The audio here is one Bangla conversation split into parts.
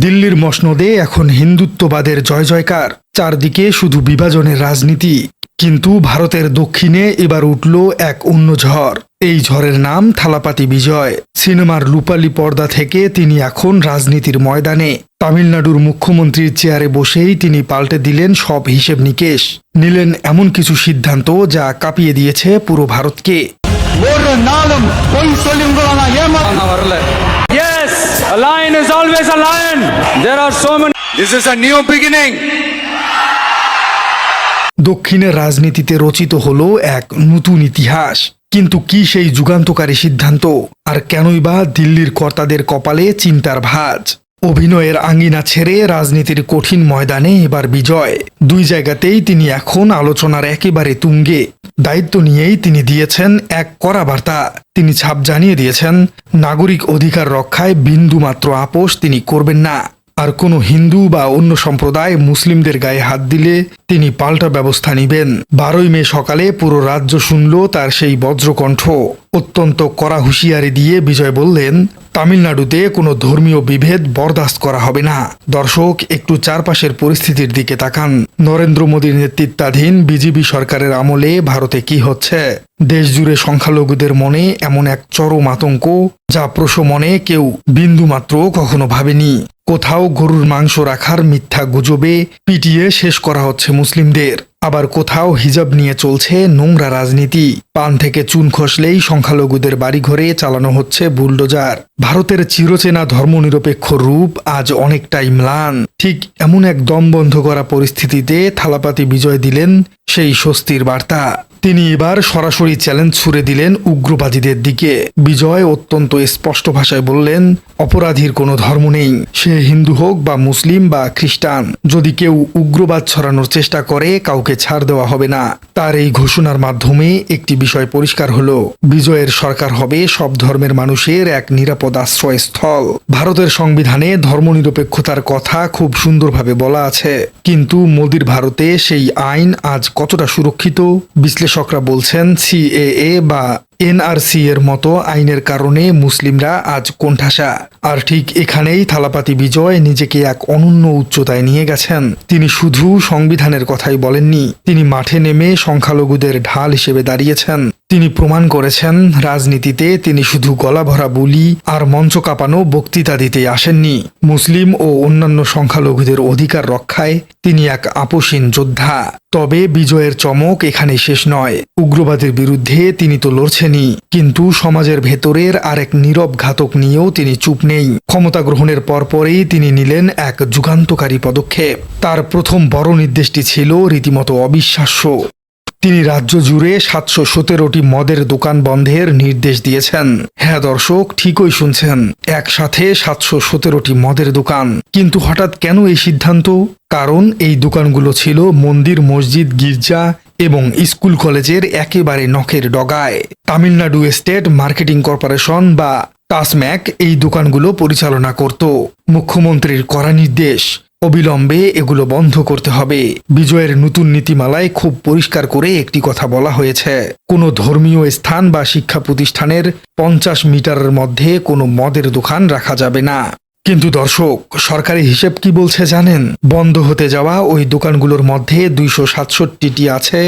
দিল্লির মসনদে এখন হিন্দুত্ববাদের জয় জয়কার, চারদিকে শুধু বিভাজনের রাজনীতি। কিন্তু ভারতের দক্ষিণে এবার উঠল এক অন্য ঝড়। এই ঝড়ের নাম থালাপাতি বিজয়। সিনেমার রূপালী পর্দা থেকে তিনি এখন রাজনীতির ময়দানে। তামিলনাড়ুর মুখ্যমন্ত্রীর চেয়ারে বসেই তিনি পাল্টে দিলেন সব হিসেব নিকেশ, নিলেন এমন কিছু সিদ্ধান্ত যা কাঁপিয়ে দিয়েছে পুরো ভারতকে। Yes, a lion is always a lion. There are so many. This is a new beginning. দক্ষিণের রাজনীতিতে রচিত হলো এক নতুন ইতিহাস। কিন্তু কি সেই যুগান্তকারী সিদ্ধান্ত, আর কেনই বা দিল্লির কর্তাদের কপালে চিন্তার ভাঁজ? অভিনয়ের আঙ্গিনা ছেড়ে রাজনীতির কঠিন ময়দানে এবার বিজয়। দুই জায়গাতেই তিনি এখন আলোচনার একেবারে তুঙ্গে। দায়িত্ব নিয়েই তিনি দিয়েছেন এক কড়া বার্তা। তিনি ছাপ জানিয়ে দিয়েছেন, নাগরিক অধিকার রক্ষায় বিন্দুমাত্র আপোষ তিনি করবেন না। আর কোনো হিন্দু বা অন্য সম্প্রদায় মুসলিমদের গায়ে হাত দিলে তিনি পাল্টা ব্যবস্থা নেবেন। 12ই মে সকালে পুরো রাজ্য শুনল তার সেই বজ্রকণ্ঠ। অত্যন্ত কড়া হুঁশিয়ারি দিয়ে বিজয় বললেন, তামিলনাড়ুতে কোনো ধর্মীয় বিভেদ বরদাস্ত করা হবে না। দর্শক, একটু চারপাশের পরিস্থিতির দিকে তাকান। নরেন্দ্র মোদীর নেতৃত্বাধীন বিজেপি সরকারের আমলে ভারতে কি হচ্ছে? দেশজুড়ে সংখ্যালঘুদের মনে এমন এক চরম আতঙ্ক, যা প্রশমনে কেউ বিন্দুমাত্র কখনো ভাবেনি। কোথাও গরুর মাংস রাখার মিথ্যা গুজবে পিটিয়ে শেষ করা হচ্ছে মুসলিমদের, আবার কোথাও হিজাব নিয়ে চলছে নোংরা রাজনীতি। পান থেকে চুন খসলেই সংখ্যালঘুদের বাড়িঘরে চালানো হচ্ছে বুলডোজার। ভারতের চিরচেনা ধর্মনিরপেক্ষ রূপ আজ অনেকটাই ম্লান। ঠিক এমন এক দম বন্ধ করা পরিস্থিতিতে থালাপাতি বিজয় দিলেন সেই স্বস্তির বার্তা। তিনি এবার সরাসরি চ্যালেঞ্জ ছুড়ে দিলেন উগ্রবাদীদের দিকে। বিজয় অত্যন্ত স্পষ্ট ভাষায় বললেন, অপরাধীর কোনো ধর্ম নেই, সে হিন্দু হোক বা মুসলিম বা খ্রিস্টান। যদি কেউ উগ্রবাদ ছড়ানোর চেষ্টা করে, কাউকে ছাড় দেওয়া হবে না। তার এই ঘোষণার মাধ্যমে একটি বিষয় পরিষ্কার হলো, বিজয়ের সরকার হবে সব ধর্মের মানুষের এক নিরাপদ আশ্রয়স্থল। ভারতের সংবিধানে ধর্মনিরপেক্ষতার কথা খুব সুন্দরভাবে বলা আছে, কিন্তু মোদির ভারতে সেই আইন আজ কতটা সুরক্ষিত? বিশ্লেষকরা বলছেন, সিএএ বা এনআরসি এর মতো আইনের কারণে মুসলিমরা আজ কোণঠাসা। আর ঠিক এখানেই থালাপাতি বিজয় নিজেকে এক অনন্য উচ্চতায় নিয়ে গেছেন। তিনি শুধু সংবিধানের কথাই বলেননি, তিনি মাঠে নেমে সংখ্যালঘুদের ঢাল হিসেবে দাঁড়িয়েছেন। তিনি প্রমাণ করেছেন, রাজনীতিতে তিনি শুধু গলা ভরা বুলি আর মঞ্চ কাঁপানো বক্তৃতা দিতে আসেননি। মুসলিম ও অন্যান্য সংখ্যালঘুদের অধিকার রক্ষায় তিনি এক আপোষহীন যোদ্ধা। তবে বিজয়ের চমক এখানে শেষ নয়। উগ্রবাদের বিরুদ্ধে তিনি তো লড়ছেনই, কিন্তু সমাজের ভেতরের আরেক নীরব ঘাতক নিয়েও তিনি চুপ নেই। ক্ষমতা গ্রহণের পরপরই তিনি নিলেন এক যুগান্তকারী পদক্ষেপ। তার প্রথম বড় নির্দেশটি ছিল রীতিমতো অবিশ্বাস্য। তিনি রাজ্য জুড়ে 717টি মদের দোকান বন্ধের নির্দেশ দিয়েছেন। হ্যাঁ দর্শক, ঠিকই শুনছেন, একসাথে 717টি মদের দোকান। কিন্তু হঠাৎ কেন এই সিদ্ধান্ত? কারণ এই দোকানগুলো ছিল মন্দির, মসজিদ, গির্জা এবং স্কুল কলেজের একেবারে নখের ডগায়। তামিলনাড়ু স্টেট মার্কেটিং কর্পোরেশন বা টাসম্যাক এই দোকানগুলো পরিচালনা করত। মুখ্যমন্ত্রীর কড়া নির্দেশ, অবিলম্বে এগুলো বন্ধ করতে হবে। বিজয়ের নতুন নীতিমালায় খুব পরিষ্কার করে একটি কথা বলা হয়েছে, কোনো ধর্মীয় স্থান বা শিক্ষা প্রতিষ্ঠানের 50 মিটারের মধ্যে কোনো মদের দোকান রাখা যাবে না। কিন্তু দর্শক, সরকারি হিসেব কি বলছে জানেন? বন্ধ হতে যাওয়া ওই দোকানগুলোর মধ্যে 267টি আছে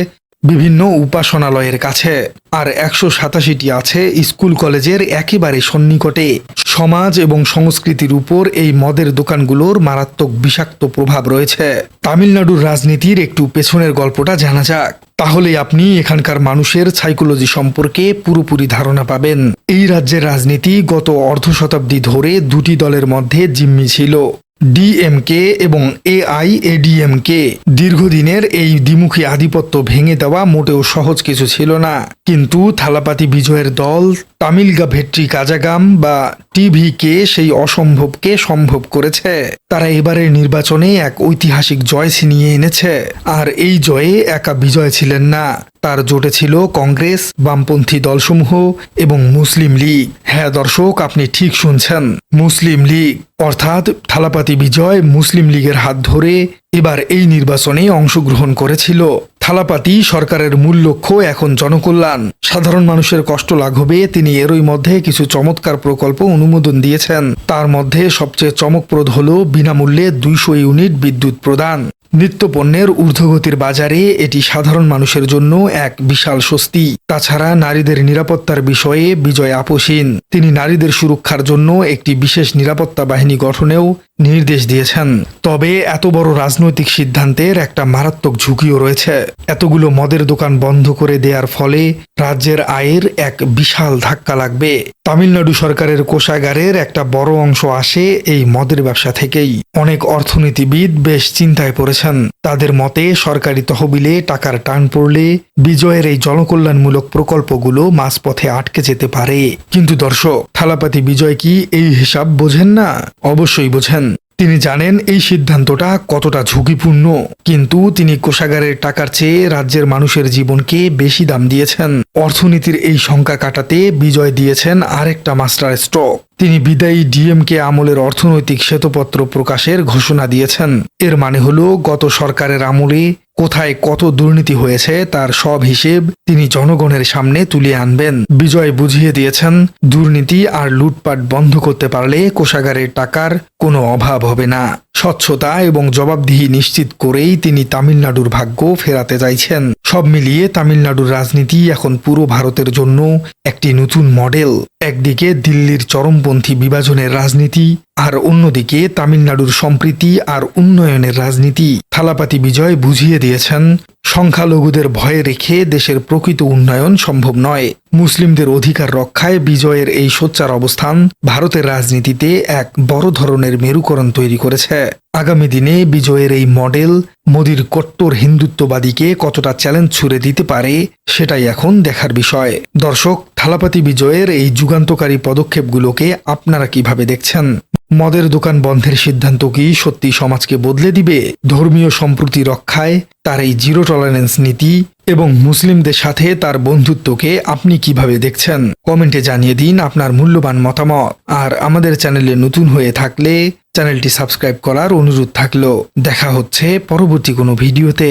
বিভিন্ন উপাসনালয়ের কাছে, আর 187টি আছে স্কুল কলেজের একেবারে সন্নিকটে। সমাজ এবং সংস্কৃতির উপর এই মদের দোকানগুলোর মারাত্মক বিষাক্ত প্রভাব রয়েছে। তামিলনাড়ুর রাজনীতির একটু পেছনের গল্পটা জানা যাক, তাহলে আপনি এখানকার মানুষের সাইকোলজি সম্পর্কে পুরোপুরি ধারণা পাবেন। এই রাজ্যের রাজনীতি গত অর্ধ শতাব্দী ধরে দুটি দলের মধ্যে জিম্মি ছিল, ডিএমকে এবং এআইএডিএমকে। দীর্ঘদিনের এই দ্বিমুখী আধিপত্য ভেঙে দেওয়া মোটেও সহজ কিছু ছিল না। কিন্তু থালাপাতি বিজয়ের দল তামিলগা ভেট্রি কাজাগাম বা টিভিকে সেই অসম্ভবকে সম্ভব করেছে। তারা এবারের নির্বাচনে এক ঐতিহাসিক জয় ছিনিয়ে এনেছে। আর এই জয়ে একা বিজয় ছিলেন না, তার জোটে ছিল কংগ্রেস, বামপন্থী দলসমূহ এবং মুসলিম লীগ। হ্যাঁ দর্শক, আপনি ঠিক শুনছেন, মুসলিম লীগ। অর্থাৎ থালাপাতি বিজয় মুসলিম লীগের হাত ধরে এবার এই নির্বাচনে অংশগ্রহণ করেছিল। থালাপাতি সরকারের মূল লক্ষ্য এখন জনকল্যাণ, সাধারণ মানুষের কষ্ট লাঘবে তিনি এরই মধ্যে কিছু চমৎকার প্রকল্প অনুমোদন দিয়েছেন। তার মধ্যে সবচেয়ে চমকপ্রদ হল বিনামূল্যে 200 ইউনিট বিদ্যুৎ প্রদান। নিত্যপণ্যের ঊর্ধ্বগতির বাজারে এটি সাধারণ মানুষের জন্য এক বিশাল স্বস্তি। তাছাড়া নারীদের নিরাপত্তার বিষয়ে বিজয় আপোষহীন। তিনি নারীদের সুরক্ষার জন্য একটি বিশেষ নিরাপত্তা বাহিনী গঠনেও নির্দেশ দিয়েছেন। তবে এত বড় রাজনৈতিক সিদ্ধান্তের একটা মারাত্মক ঝুঁকিও রয়েছে। এতগুলো মদের দোকান বন্ধ করে দেওয়ার ফলে রাজ্যের আয়ের এক বিশাল ধাক্কা লাগবে। তামিলনাড়ু সরকারের কোষাগারের একটা বড় অংশ আসে এই মদের ব্যবসা থেকেই। অনেক অর্থনীতিবিদ বেশ চিন্তায় পড়েছেন। তাদের মতে সরকারি তহবিলে টাকার টান পড়লে বিজয়ের এই জনকল্যাণমূলক প্রকল্পগুলো মাঝপথে আটকে যেতে পারে। কিন্তু দর্শক, থালাপাতি বিজয় কি এই হিসাব বোঝেন না? অবশ্যই বোঝেন। তিনি জানেন এই সিদ্ধান্তটা কতটা ঝুঁকিপূর্ণ, কিন্তু তিনি কোষাগারের টাকার চেয়ে রাজ্যের মানুষের জীবনকে বেশি দাম দিয়েছেন। অর্থনীতির এই শঙ্কা কাটাতে বিজয় দিয়েছেন আরেকটা মাস্টার স্ট্রোক। তিনি বিদায়ী ডিএমকে আমলের অর্থনৈতিক শ্বেতপত্র প্রকাশের ঘোষণা দিয়েছেন। এর মানে হলো গত সরকারের আমলে কোথায় কত দুর্নীতি হয়েছে তার সব হিসেব তিনি জনগণের সামনে তুলে আনবেন। বিজয় বুঝিয়ে দিয়েছেন, দুর্নীতি আর লুটপাট বন্ধ করতে পারলে কোষাগারের টাকার কোনো অভাব হবে না। স্বচ্ছতা এবং জবাবদিহি নিশ্চিত করেই তিনি তামিলনাড়ুর ভাগ্য ফেরাতে চাইছেন। সব মিলিয়ে তামিলনাড়ুর রাজনীতি এখন পুরো ভারতের জন্য একটি নতুন মডেল। একদিকে দিল্লির চরমপন্থী বিভাজনের রাজনীতি, আর অন্যদিকে তামিলনাড়ুর সম্প্রীতি আর উন্নয়নের রাজনীতি। থালাপাতি বিজয় বুঝিয়ে দিয়েছেন, সংখ্যালঘুদের ভয়ে রেখে দেশের প্রকৃত উন্নয়ন সম্ভব নয়। মুসলিমদের অধিকার রক্ষায় বিজয়ের এই সোচ্চার অবস্থান ভারতের রাজনীতিতে এক বড় ধরনের মেরুকরণ তৈরি করেছে। আগামী দিনে বিজয়ের এই মডেল মোদির কট্টর হিন্দুত্ববাদীকে কতটা চ্যালেঞ্জ ছুড়ে দিতে পারে সেটাই এখন দেখার বিষয়। দর্শক, থালাপাতি বিজয়ের এই যুগান্তকারী পদক্ষেপগুলোকে আপনারা কিভাবে দেখছেন? মদের দোকান বন্ধের সিদ্ধান্ত কি সত্যি সমাজকে বদলে দিবে? ধর্মীয় সম্প্রীতি রক্ষায় তার এই জিরো টলারেন্স নীতি এবং মুসলিমদের সাথে তার বন্ধুত্বকে আপনি কিভাবে দেখছেন? কমেন্টে জানিয়ে দিন আপনার মূল্যবান মতামত। আর আমাদের চ্যানেলে নতুন হয়ে থাকলে চ্যানেলটি সাবস্ক্রাইব করার অনুরোধ থাকলো। দেখা হচ্ছে পরবর্তী কোনো ভিডিওতে।